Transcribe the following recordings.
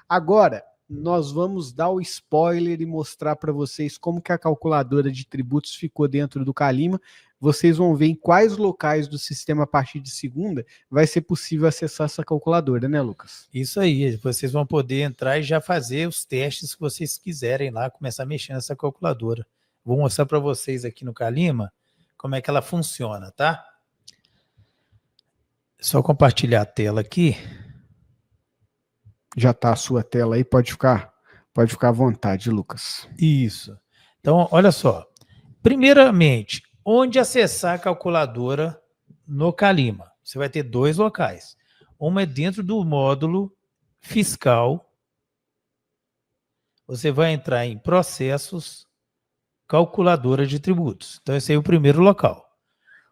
Agora, nós vamos dar o spoiler e mostrar para vocês como que a calculadora de tributos ficou dentro do Calima. Vocês vão ver em quais locais do sistema a partir de segunda vai ser possível acessar essa calculadora, né, Lucas? Isso aí, vocês vão poder entrar e já fazer os testes que vocês quiserem lá, começar a mexer nessa calculadora. Vou mostrar para vocês aqui no Calima como é que ela funciona, tá? Só compartilhar a tela aqui. Já está a sua tela aí, pode ficar à vontade, Lucas. Isso. Então, olha só. Primeiramente, onde acessar a calculadora no Calima? Você vai ter dois locais. Uma é dentro do módulo fiscal. Você vai entrar em processos, calculadora de tributos. Então, esse aí é o primeiro local.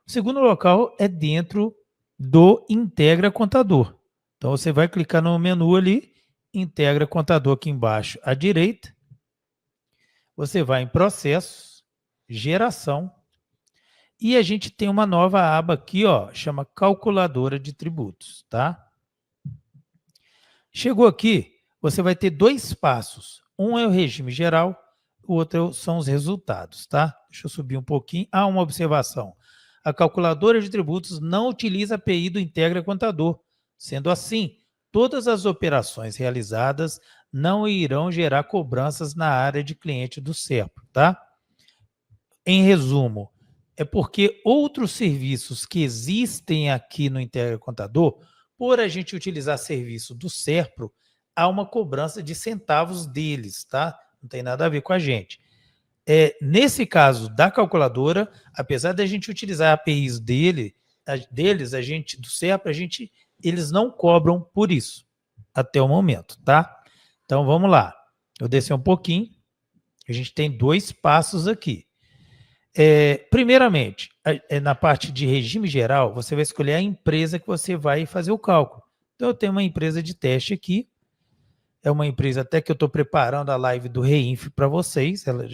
O segundo local é dentro do Integra Contador. Então, você vai clicar no menu ali, Integra Contador aqui embaixo à direita. Você vai em processos, geração, e a gente tem uma nova aba aqui, ó, chama calculadora de tributos, tá? Chegou aqui, você vai ter dois passos. Um é o regime geral, o outro são os resultados, tá? Deixa eu subir um pouquinho. Ah, uma observação. A calculadora de tributos não utiliza a API do Integra Contador. Sendo assim, todas as operações realizadas não irão gerar cobranças na área de cliente do SERPRO, tá? Em resumo, é porque outros serviços que existem aqui no Integra Contador, por a gente utilizar serviço do SERPRO, há uma cobrança de centavos deles, tá? Não tem nada a ver com a gente. Nesse caso da calculadora, apesar da gente utilizar APIs deles, do SERPRO, eles não cobram por isso, até o momento, tá? Então, vamos lá. Eu desci um pouquinho. A gente tem dois passos aqui. Primeiramente, na parte de regime geral, você vai escolher a empresa que você vai fazer o cálculo. Então, eu tenho uma empresa de teste aqui. É uma empresa até que eu estou preparando a live do Reinf para vocês. Ela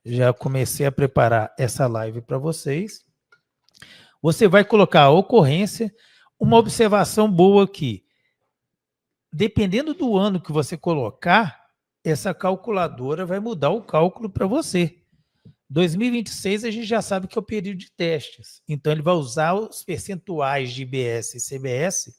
já comecei a preparar essa live para vocês. Você vai colocar a ocorrência. Uma observação boa aqui. Dependendo do ano que você colocar, essa calculadora vai mudar o cálculo para você. 2026 a gente já sabe que é o período de testes. Então, ele vai usar os percentuais de IBS e CBS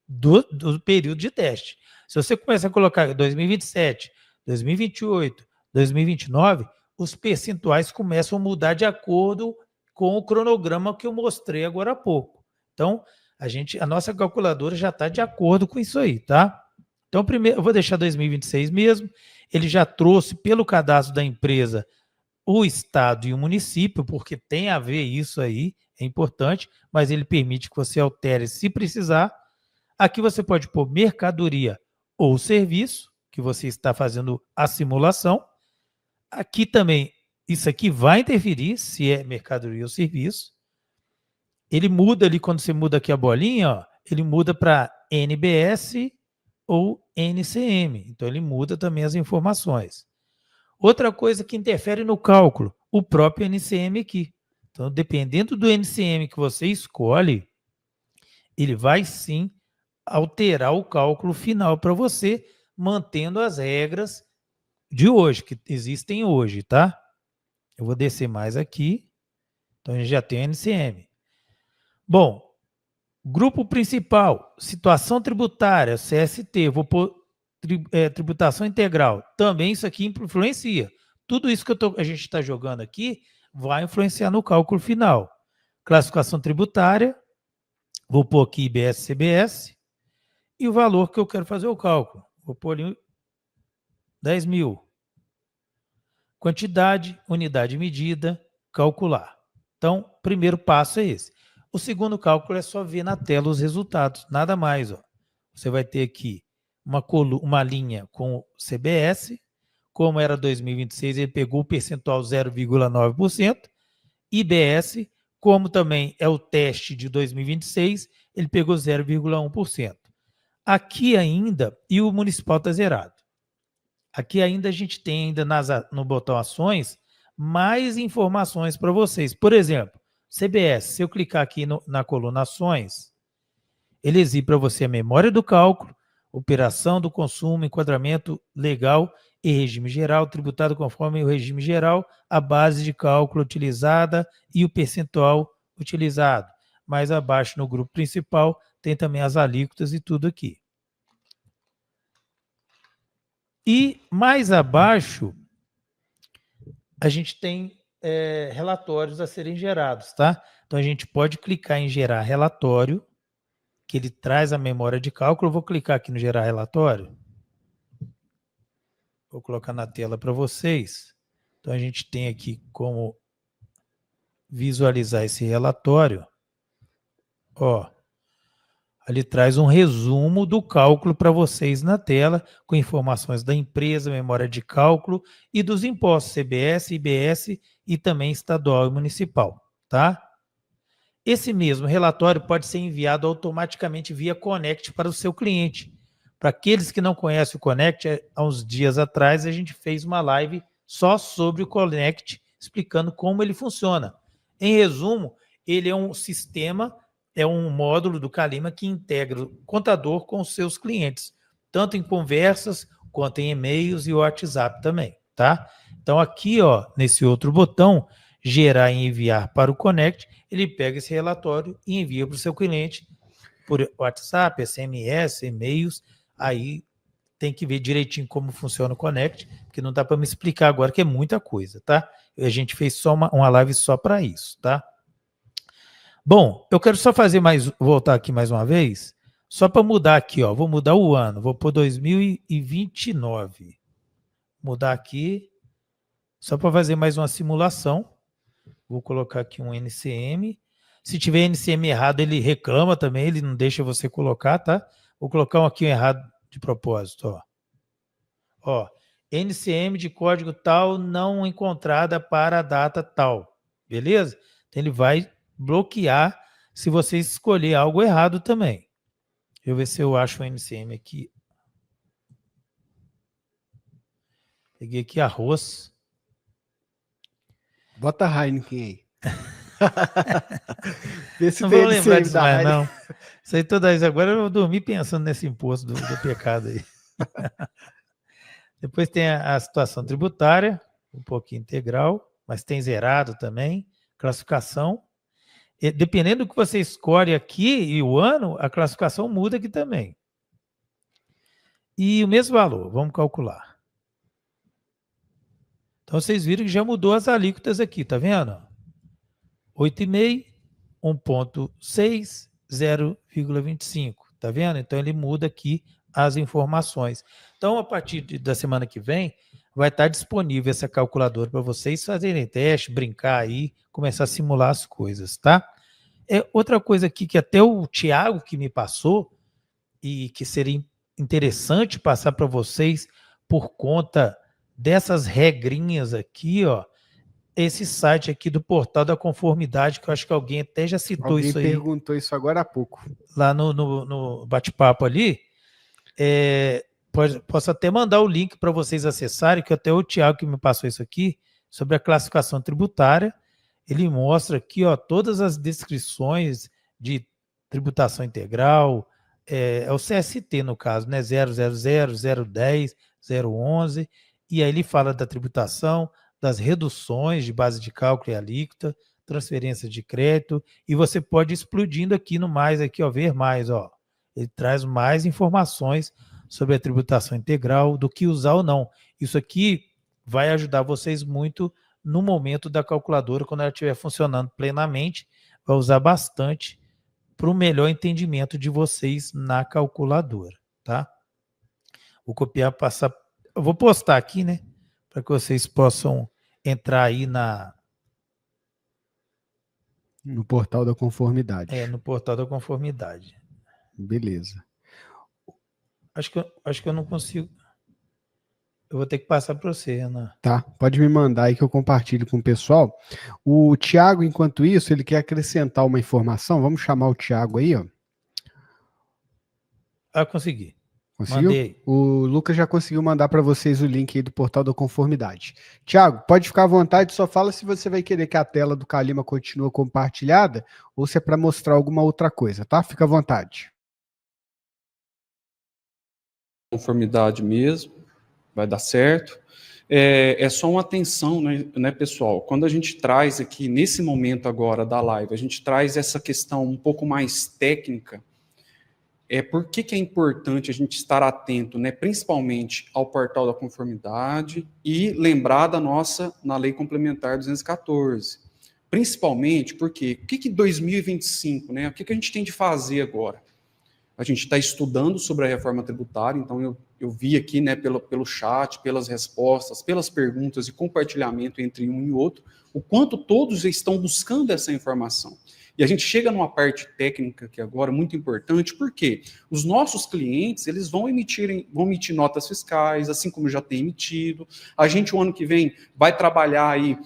do período de teste. Se você começar a colocar 2027, 2028, 2029, os percentuais começam a mudar de acordo com o cronograma que eu mostrei agora há pouco. Então, a nossa calculadora já está de acordo com isso aí, tá? Então, primeiro, eu vou deixar 2026 mesmo. Ele já trouxe pelo cadastro da empresa o estado e o município, porque tem a ver isso aí, é importante, mas ele permite que você altere se precisar. Aqui você pode pôr mercadoria ou serviço, que você está fazendo a simulação. Aqui também, isso aqui vai interferir se é mercadoria ou serviço. Ele muda ali, quando você muda aqui a bolinha, ó, ele muda para NBS ou NCM. Então, ele muda também as informações. Outra coisa que interfere no cálculo, o próprio NCM aqui. Então, dependendo do NCM que você escolhe, ele vai sim alterar o cálculo final para você, mantendo as regras de hoje, que existem hoje, tá? Eu vou descer mais aqui. Então, a gente já tem o NCM. Bom, grupo principal, situação tributária, CST, vou pôr tributação integral. Também isso aqui influencia. Tudo isso que a gente está jogando aqui vai influenciar no cálculo final. Classificação tributária, vou pôr aqui IBS, CBS, e o valor que eu quero fazer o cálculo. Vou pôr ali 10 mil. Quantidade, unidade medida, calcular. Então, primeiro passo é esse. O segundo cálculo é só ver na tela os resultados, nada mais. Ó. Você vai ter aqui uma linha com CBS, como era 2026, ele pegou o percentual 0,9%, IBS, como também é o teste de 2026, ele pegou 0,1%. Aqui ainda, e o municipal está zerado. Aqui ainda a gente tem ainda no botão ações mais informações para vocês. Por exemplo, CBS, se eu clicar aqui na coluna ações, ele exibe para você a memória do cálculo, operação do consumo, enquadramento legal e regime geral, tributado conforme o regime geral, a base de cálculo utilizada e o percentual utilizado. Mais abaixo no grupo principal tem também as alíquotas e tudo aqui. E mais abaixo a gente tem relatórios a serem gerados, tá? Então a gente pode clicar em gerar relatório, que ele traz a memória de cálculo. Eu vou clicar aqui no gerar relatório. Vou colocar na tela para vocês. Então a gente tem aqui como visualizar esse relatório. Ó, ali traz um resumo do cálculo para vocês na tela, com informações da empresa, memória de cálculo e dos impostos CBS, IBS e também estadual e municipal, tá? Esse mesmo relatório pode ser enviado automaticamente via Connect para o seu cliente. Para aqueles que não conhecem o Connect, há uns dias atrás a gente fez uma live só sobre o Connect, explicando como ele funciona. Em resumo, ele é um sistema, é um módulo do Calima que integra o contador com os seus clientes, tanto em conversas quanto em e-mails e WhatsApp também, tá? Então aqui, ó, nesse outro botão, gerar e enviar para o Connect, ele pega esse relatório e envia para o seu cliente por WhatsApp, SMS, e-mails. Aí tem que ver direitinho como funciona o Connect, porque não dá para me explicar agora, que é muita coisa, tá? A gente fez só uma live só para isso, tá? Bom, eu quero só fazer voltar aqui mais uma vez, só para mudar aqui, ó. Vou mudar o ano, vou pôr 2029. Mudar aqui, só para fazer mais uma simulação. Vou colocar aqui um NCM. Se tiver NCM errado, ele reclama também, ele não deixa você colocar, tá? Vou colocar um aqui errado de propósito, ó. Ó, NCM de código tal não encontrada para a data tal. Beleza? Então ele vai bloquear se você escolher algo errado também. Deixa eu ver se eu acho o NCM aqui. Peguei aqui arroz. Bota Heineken aí. Vê se não tem vou lembrar disso mais, Heineken. não. Isso aí toda vez. Agora eu vou dormir pensando nesse imposto do pecado aí. Depois tem a situação tributária, um pouquinho integral, mas tem zerado também. Classificação. E, dependendo do que você escolhe aqui e o ano, a classificação muda aqui também. E o mesmo valor, vamos calcular. Então, vocês viram que já mudou as alíquotas aqui, tá vendo? 8,5, 1,6, 0,25, tá vendo? Então, ele muda aqui as informações. Então, a partir da semana que vem, vai estar disponível essa calculadora para vocês fazerem teste, brincar aí, começar a simular as coisas, tá? Outra coisa aqui que até o Thiago que me passou e que seria interessante passar para vocês por conta dessas regrinhas aqui, ó, esse site aqui do Portal da Conformidade, que eu acho que alguém até já citou isso aí. Alguém perguntou isso agora há pouco. Lá no bate-papo ali. Posso até mandar o link para vocês acessarem, que até o Thiago que me passou isso aqui, sobre a classificação tributária. Ele mostra aqui, ó, todas as descrições de tributação integral, é o CST no caso, né? 000, 010, 011, e aí ele fala da tributação, das reduções de base de cálculo e alíquota, transferência de crédito, e você pode ir explodindo aqui no mais, aqui, ó, ver mais, ó. Ele traz mais informações sobre a tributação integral, do que usar ou não. Isso aqui vai ajudar vocês muito no momento da calculadora, quando ela estiver funcionando plenamente, vai usar bastante para o melhor entendimento de vocês na calculadora, tá? Vou copiar, passar, eu vou postar aqui, né, para que vocês possam entrar aí no Portal da Conformidade. No Portal da Conformidade. Beleza. Acho que eu não consigo. Eu vou ter que passar para você, Renan. Tá, pode me mandar aí que eu compartilho com o pessoal. O Thiago, enquanto isso, ele quer acrescentar uma informação. Vamos chamar o Thiago aí, ó. Consegui. Conseguiu? Mandei. O Lucas já conseguiu mandar para vocês o link aí do Portal da Conformidade. Thiago, pode ficar à vontade, só fala se você vai querer que a tela do Calima continue compartilhada ou se é para mostrar alguma outra coisa, tá? Fica à vontade. conformidade mesmo, vai dar certo. É só uma atenção, né, pessoal? Quando a gente traz aqui, nesse momento agora da live, a gente traz essa questão um pouco mais técnica, por que é importante a gente estar atento, né, principalmente ao portal da conformidade e lembrar na Lei Complementar 214. Principalmente porque, o que 2025, né, o que a gente tem de fazer agora? A gente está estudando sobre a reforma tributária, então eu vi aqui, né, pelo chat, pelas respostas, pelas perguntas e compartilhamento entre um e outro, o quanto todos estão buscando essa informação. E a gente chega numa parte técnica que agora é muito importante, porque os nossos clientes, eles vão emitir notas fiscais, assim como já tem emitido. A gente, o ano que vem, vai trabalhar aí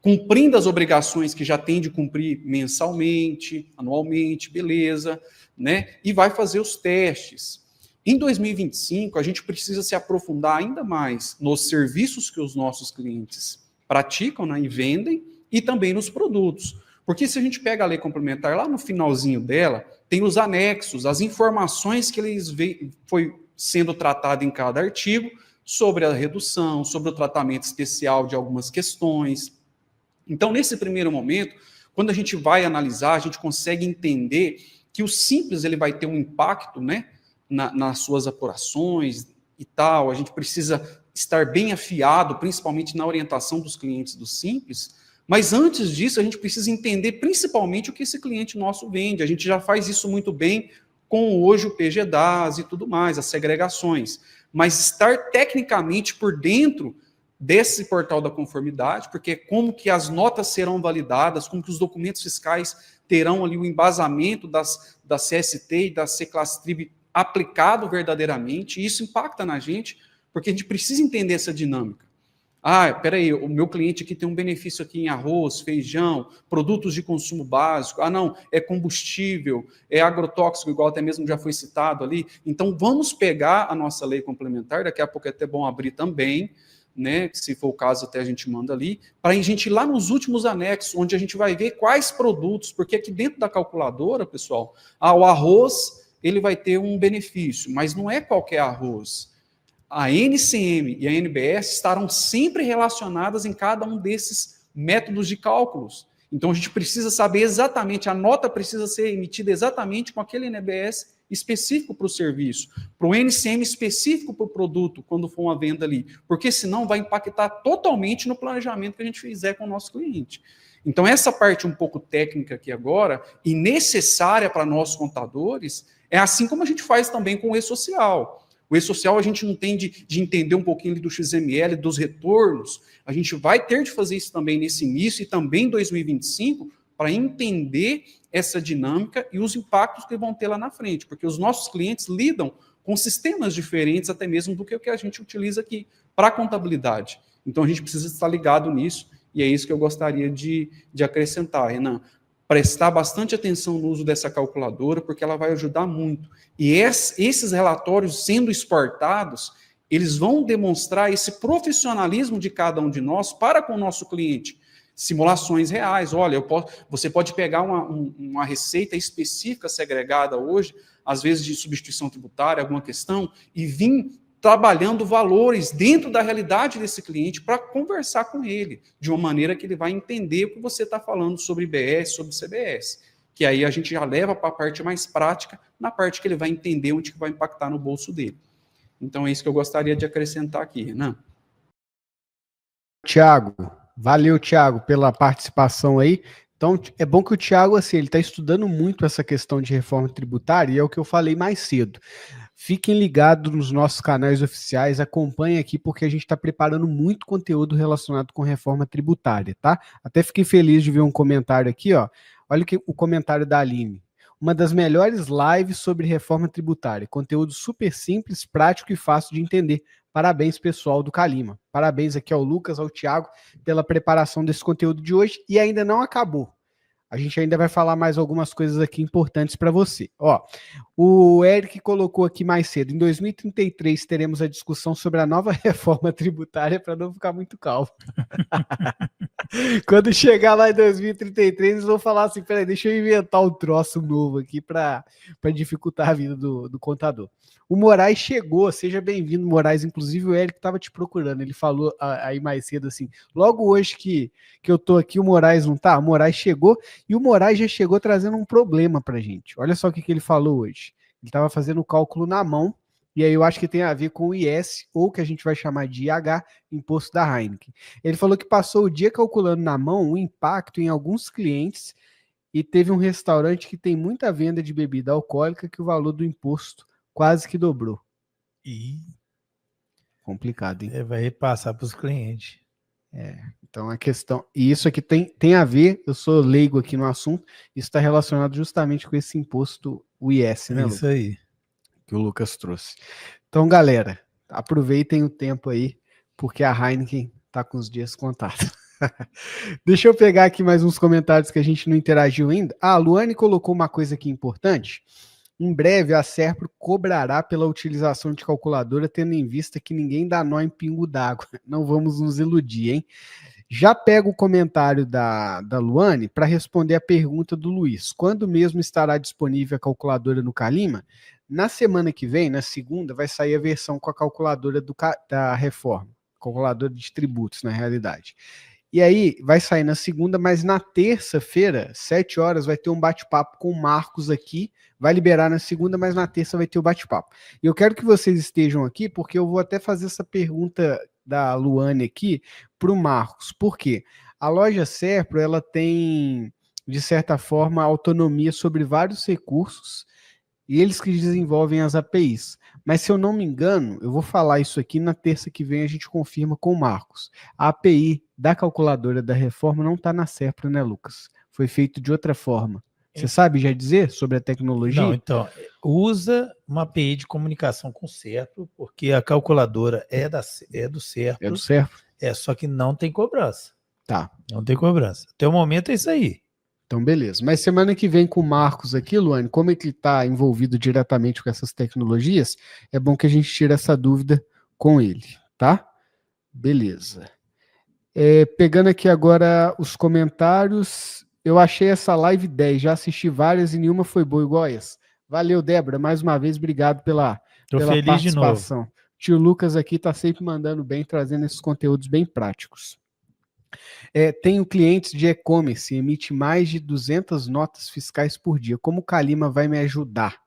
cumprindo as obrigações que já tem de cumprir mensalmente, anualmente, beleza, né? E vai fazer os testes. Em 2025, a gente precisa se aprofundar ainda mais nos serviços que os nossos clientes praticam, né, e vendem, e também nos produtos. Porque se a gente pega a lei complementar, lá no finalzinho dela, tem os anexos, as informações que foi sendo tratado em cada artigo sobre a redução, sobre o tratamento especial de algumas questões. Então, nesse primeiro momento, quando a gente vai analisar, a gente consegue entender que o Simples ele vai ter um impacto, né, nas suas apurações e tal. A gente precisa estar bem afiado, principalmente na orientação dos clientes do Simples. Mas antes disso, a gente precisa entender principalmente o que esse cliente nosso vende. A gente já faz isso muito bem com hoje o PGDAS e tudo mais, as segregações. Mas estar tecnicamente por dentro desse portal da conformidade, porque como que as notas serão validadas, como que os documentos fiscais terão ali o embasamento da CST e da C-Class-Trib aplicado verdadeiramente, e isso impacta na gente, porque a gente precisa entender essa dinâmica. Peraí, o meu cliente aqui tem um benefício aqui em arroz, feijão, produtos de consumo básico. Não, é combustível, é agrotóxico, igual até mesmo já foi citado ali. Então, vamos pegar a nossa lei complementar, daqui a pouco é até bom abrir também, né, se for o caso até a gente manda ali, para a gente ir lá nos últimos anexos, onde a gente vai ver quais produtos, porque aqui dentro da calculadora, pessoal, o arroz, ele vai ter um benefício, mas não é qualquer arroz. A NCM e a NBS estarão sempre relacionadas em cada um desses métodos de cálculos. Então, a gente precisa saber exatamente, a nota precisa ser emitida exatamente com aquele NBS específico para o serviço, para o NCM específico para o produto, quando for uma venda ali, porque senão vai impactar totalmente no planejamento que a gente fizer com o nosso cliente. Então, essa parte um pouco técnica aqui agora, e necessária para nós contadores, é assim como a gente faz também com o E-Social. O E-Social a gente não tem de entender um pouquinho do XML, dos retornos, a gente vai ter de fazer isso também nesse início e também em 2025, para entender essa dinâmica e os impactos que vão ter lá na frente, porque os nossos clientes lidam com sistemas diferentes até mesmo do que o que a gente utiliza aqui para a contabilidade. Então, a gente precisa estar ligado nisso, e é isso que eu gostaria de acrescentar, Renan. Prestar bastante atenção no uso dessa calculadora, porque ela vai ajudar muito. E esses relatórios sendo exportados, eles vão demonstrar esse profissionalismo de cada um de nós para com o nosso cliente. Simulações reais. Olha, você pode pegar uma receita específica segregada hoje, às vezes de substituição tributária, alguma questão, e vir trabalhando valores dentro da realidade desse cliente para conversar com ele, de uma maneira que ele vai entender o que você está falando sobre IBS, sobre CBS. Que aí a gente já leva para a parte mais prática, na parte que ele vai entender onde que vai impactar no bolso dele. Então é isso que eu gostaria de acrescentar aqui, Renan. Tiago, valeu, Tiago, pela participação aí. Então, é bom que o Tiago, assim, ele está estudando muito essa questão de reforma tributária, e é o que eu falei mais cedo. Fiquem ligados nos nossos canais oficiais, acompanhem aqui, porque a gente está preparando muito conteúdo relacionado com reforma tributária, tá? Até fiquei feliz de ver um comentário aqui, ó. Olha o comentário da Aline. Uma das melhores lives sobre reforma tributária. Conteúdo super simples, prático e fácil de entender. Parabéns, pessoal do Calima. Parabéns aqui ao Lucas, ao Thiago, pela preparação desse conteúdo de hoje. E ainda não acabou. A gente ainda vai falar mais algumas coisas aqui importantes para você. Ó, o Eric colocou aqui mais cedo. Em 2033 teremos a discussão sobre a nova reforma tributária para não ficar muito calmo. Quando chegar lá em 2033, eles vão falar assim: peraí, deixa eu inventar um troço novo aqui para dificultar a vida do contador. O Moraes chegou, seja bem-vindo, Moraes. Inclusive, o Eric estava te procurando. Ele falou aí mais cedo assim: logo hoje que eu tô aqui, o Moraes não tá. O Moraes chegou e o Moraes já chegou trazendo um problema pra gente. Olha só o que ele falou hoje. Ele estava fazendo o cálculo na mão. E aí eu acho que tem a ver com o IS, ou que a gente vai chamar de IH, imposto da Heineken. Ele falou que passou o dia calculando na mão o impacto em alguns clientes e teve um restaurante que tem muita venda de bebida alcoólica que o valor do imposto quase que dobrou. Complicado, hein? Vai repassar para os clientes. Então a questão... E isso aqui tem a ver, eu sou leigo aqui no assunto, isso está relacionado justamente com esse imposto, o IS, né, Isso aí. que o Lucas trouxe. Então, galera, aproveitem o tempo aí, porque a Heineken tá com os dias contados. Deixa eu pegar aqui mais uns comentários que a gente não interagiu ainda. A Luane colocou uma coisa aqui importante. Em breve, a Serpro cobrará pela utilização de calculadora, tendo em vista que ninguém dá nó em pingo d'água. Não vamos nos iludir, hein? Já pego o comentário da Luane para responder a pergunta do Luiz. Quando mesmo estará disponível a calculadora no Calima? Na semana que vem, na segunda, vai sair a versão com a calculadora da reforma, calculadora de tributos, na realidade. E aí, vai sair na segunda, mas na terça-feira, 7 horas, vai ter um bate-papo com o Marcos aqui, vai liberar na segunda, mas na terça vai ter o bate-papo. E eu quero que vocês estejam aqui, porque eu vou até fazer essa pergunta da Luane aqui para o Marcos. Por quê? A loja Serpro, ela tem, de certa forma, autonomia sobre vários recursos, e eles que desenvolvem as APIs. Mas se eu não me engano, eu vou falar isso aqui na terça que vem, a gente confirma com o Marcos. A API da calculadora da reforma não está na Serpro, né, Lucas? Foi feito de outra forma. Você sabe já dizer sobre a tecnologia? Não, então, usa uma API de comunicação com o Serpro, porque a calculadora é do Serpro. É do Serpro? Só que não tem cobrança. Tá. Não tem cobrança. Até o momento é isso aí. Então, beleza. Mas semana que vem com o Marcos aqui, Luane, como é que ele está envolvido diretamente com essas tecnologias, é bom que a gente tire essa dúvida com ele, tá? Beleza. Pegando aqui agora os comentários, eu achei essa live 10, já assisti várias e nenhuma foi boa igual essa. Valeu, Débora, mais uma vez, obrigado pela feliz participação. De novo. Tio Lucas aqui está sempre mandando bem, trazendo esses conteúdos bem práticos. Tenho clientes de e-commerce, emite mais de 200 notas fiscais por dia. Como o Calima vai me ajudar?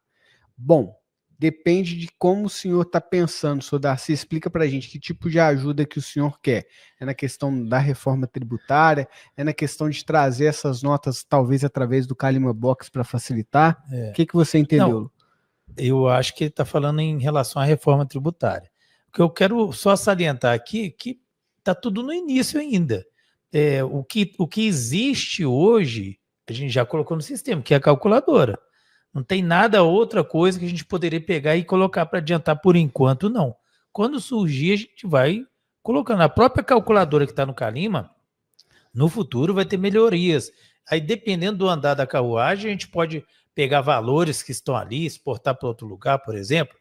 Bom, depende de como o senhor está pensando, senhor Darcy. Explica para a gente que tipo de ajuda que o senhor quer. É na questão da reforma tributária? É na questão de trazer essas notas, talvez através do Calima Box para facilitar? O que você entendeu? Não, eu acho que ele está falando em relação à reforma tributária. O que eu quero só salientar aqui é que está tudo no início ainda. O que existe hoje, a gente já colocou no sistema, que é a calculadora. Não tem nada, outra coisa que a gente poderia pegar e colocar para adiantar por enquanto, não. Quando surgir, a gente vai colocando. A própria calculadora que está no Calima, no futuro vai ter melhorias. Aí, dependendo do andar da carruagem, a gente pode pegar valores que estão ali, exportar para outro lugar, por exemplo,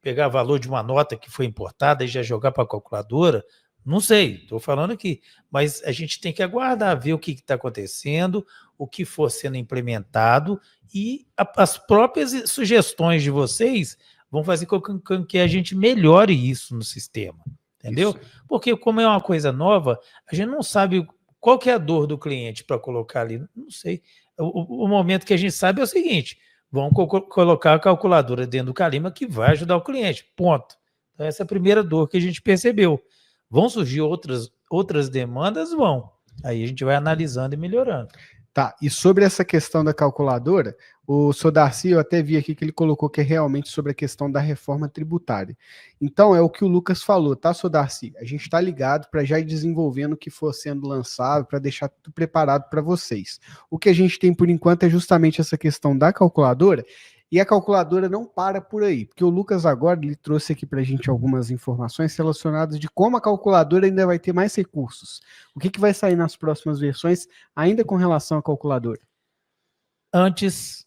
pegar valor de uma nota que foi importada e já jogar para a calculadora. Não sei, estou falando aqui, mas a gente tem que aguardar, ver o que está acontecendo, o que for sendo implementado e as próprias sugestões de vocês vão fazer com que a gente melhore isso no sistema, entendeu? Isso. Porque como é uma coisa nova, a gente não sabe qual que é a dor do cliente para colocar ali, não sei. O momento que a gente sabe é o seguinte, vamos colocar a calculadora dentro do Calima que vai ajudar o cliente, ponto. Então essa é a primeira dor que a gente percebeu. Vão surgir outras demandas? Vão. Aí a gente vai analisando e melhorando. Tá, e sobre essa questão da calculadora, o Sr. Darcy, eu até vi aqui que ele colocou que é realmente sobre a questão da reforma tributária. Então, é o que o Lucas falou, tá, Sr. Darcy? A gente está ligado para já ir desenvolvendo o que for sendo lançado, para deixar tudo preparado para vocês. O que a gente tem por enquanto é justamente essa questão da calculadora, e a calculadora não para por aí, porque o Lucas agora ele trouxe aqui para a gente algumas informações relacionadas de como a calculadora ainda vai ter mais recursos. O que vai sair nas próximas versões ainda com relação à calculadora? Antes,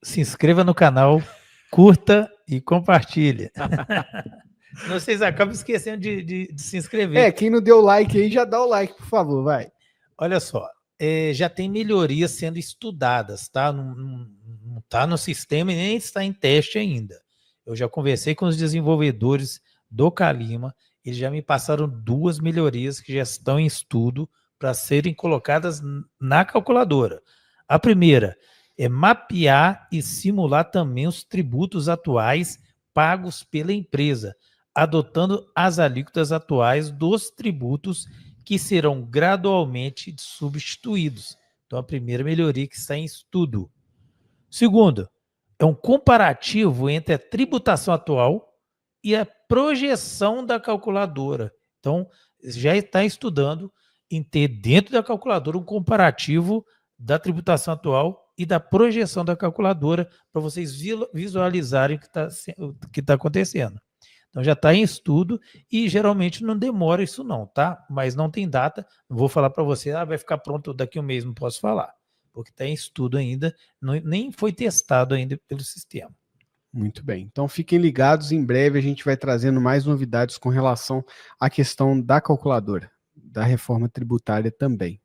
se inscreva no canal, curta e compartilhe. Vocês acabam esquecendo de se inscrever. Quem não deu like aí, já dá o like, por favor, vai. Olha só, já tem melhorias sendo estudadas, tá? Não está no sistema e nem está em teste ainda. Eu já conversei com os desenvolvedores do Calima, eles já me passaram 2 melhorias que já estão em estudo para serem colocadas na calculadora. A primeira é mapear e simular também os tributos atuais pagos pela empresa, adotando as alíquotas atuais dos tributos que serão gradualmente substituídos. Então, a primeira melhoria que está em estudo. Segundo, é um comparativo entre a tributação atual e a projeção da calculadora. Então, já está estudando em ter dentro da calculadora um comparativo da tributação atual e da projeção da calculadora para vocês visualizarem o que está acontecendo. Então já está em estudo e geralmente não demora isso não, tá? Mas não tem data, não vou falar para você, vai ficar pronto daqui a um mês, não posso falar, porque está em estudo ainda, nem foi testado ainda pelo sistema. Muito bem, então fiquem ligados, em breve a gente vai trazendo mais novidades com relação à questão da calculadora, da reforma tributária também.